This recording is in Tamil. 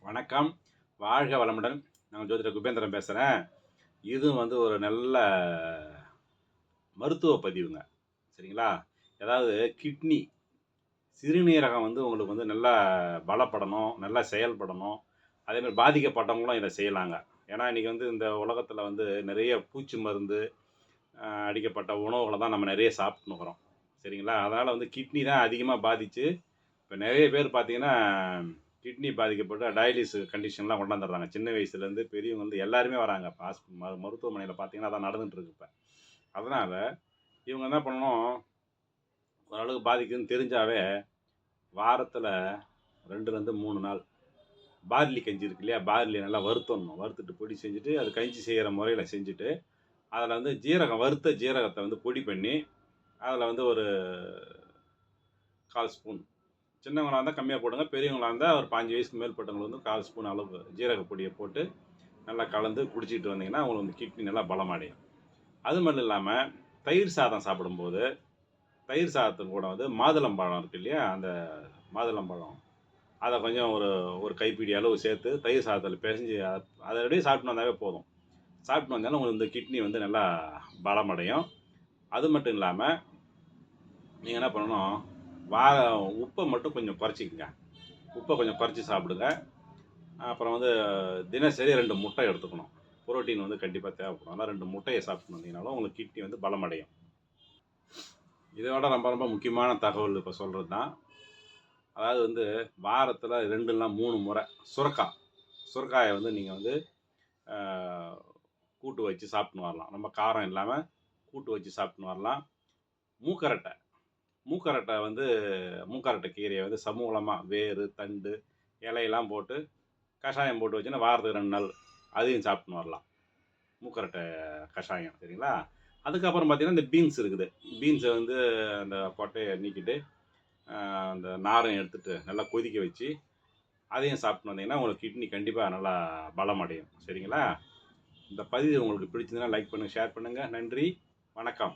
வணக்கம். வாழ்க வளமுடன். நான் ஜோதிடர் குபேந்திரன் பேசுறேன். இது ஒரு நல்ல மருத்துவ பதிவுங்க. சரிங்களா? அதாவது கிட்னி, சிறுநீரகம் உங்களுக்கு நல்லா பலப்படணும், நல்லா செயல்படணும். அதேமாரி பாதிக்கப்பட்டவங்களும் இத செய்யலாங்க. ஏன்னா, இன்னைக்கு இந்த உலகத்தில நெறைய பூச்சி மருந்து, அடிக்கப்பட்ட உணவுகள தான் நம்ம நெறைய சாப்பிட்டுன்னுக்குறோம். சரிங்களா? அதனால கிட்னி தான் அதிகமா பாதிச்சு, இப்ப நெறைய பேர் பார்த்தீங்கன்னா, கிட்னி பாதிக்கப்பட்டு டயாலிசிஸ் கண்டிஷன்லாம் கொண்டாந்துடுறாங்க. சின்ன வயசுலேருந்து பெரியவங்க எல்லாருமே வராங்க. இப்ப மருத்துவமனையில பார்த்தீங்கன்னா, அதான் நடந்துட்டு இருக்கு இப்ப. அதனால இவங்க என்ன பண்ணணும், ஓரளவுக்கு பாதிக்குதுன்னு தெரிஞ்சாவே, வாரத்தில 2லேருந்து 3 நாள் பார்லி கஞ்சி இருக்கு இல்லையா? பார்லிய நல்லா வறுத்துடணும். வறுத்துட்டு பொடி செஞ்சுட்டு, அது கஞ்சி செய்ற முறையில செஞ்சுட்டு, அதில ஜீரகம் வறுத்த ஜீரகத்த பொடி பண்ணி, அதில ஒரு 1/4 ஸ்பூன், சின்னவங்களா இருந்தா கம்மியா போடுங்க. பெரியவங்களா இருந்தா ஒரு 5 வயசுக்கு மேற்பட்டவங்களுக்கு 1/4 ஸ்பூன் அளவு ஜீரக பொடிய போட்டு நல்லா கலந்து குடிச்சிட்டு வந்தீங்கன்னா, உங்களுக்கு கிட்னி நல்லா பலமடையும். அது மட்டும் இல்லாம, தயிர் சாதம் சாப்பிடும்போது, தயிர் சாதத்து கூட மாதுளம்பழம் இருக்கு இல்லையா? அந்த மாதுளம்பழம், அத கொஞ்சம் ஒரு ஒரு கைப்பிடி அளவு சேர்த்து தயிர் சாதத்தில பெசஞ்சு அத அப்படியே சாப்பிட்டுன்னு வந்தாவே போதும். சாப்பிட்டுன்னு வந்தாலும் உங்களுக்கு இந்த கிட்னி நல்லா பலமடையும். அது மட்டும் இல்லாம, நீங்க என்ன பண்ணணும், உப்ப மட்டும் கொஞ்சம் குறைச்சிக்கங்க. உப்ப கொஞ்சம் குறைச்சு சாப்பிடுங்க. அப்புறம் தினசரி 2 முட்டை எடுத்துக்கணும். புரோட்டீன் கண்டிப்பா தேவைப்படும். அதனால 2 முட்டைய சாப்பிட்டு வந்தீங்கனாலும் உங்களுக்கு கிட்னி பலமடையும். இத விட ரொம்ப ரொம்ப முக்கியமான தகவல் இப்ப சொல்றது தான். அதாவது வாரத்தில 2 இல்ல 3 முறை சுரக்காய நீங்க ஆ கூட்டு வச்சு சாப்பிட்டுன்னு வரலாம். ரொம்ப காரம் இல்லாம கூட்டு வச்சு சாப்பிட்டுன்னு வரலாம். மூக்கரட்டை மூக்கரட்டை மூக்கரட்டை கீரைய சமூலமா வேரு, தண்டு, இலையெல்லாம் போட்டு கஷாயம் போட்டு வச்சுன்னா வாரத்துக்கு 2 நாள் அதையும் சாப்பிட்டுன்னு வரலாம். மூக்கரட்டை கஷாயம் சரிங்களா? அதுக்கப்புறம் பார்த்தீங்கன்னா, இந்த பீன்ஸ் இருக்குது. பீன்ஸ அந்த கொட்டைய நீக்கிட்டு, அந்த நாரும் எடுத்துட்டு நல்லா கொதிக்க வச்சு, அதையும் சாப்பிட்டுன்னு வந்தீங்கன்னா, உங்களுக்கு கிட்னி கண்டிப்பா நல்லா பலமடையும். சரிங்களா? இந்த பதிவு உங்களுக்கு பிடிச்சிருந்ததுன்னா லைக் பண்ணுங்க, ஷேர் பண்ணுங்க. நன்றி, வணக்கம்.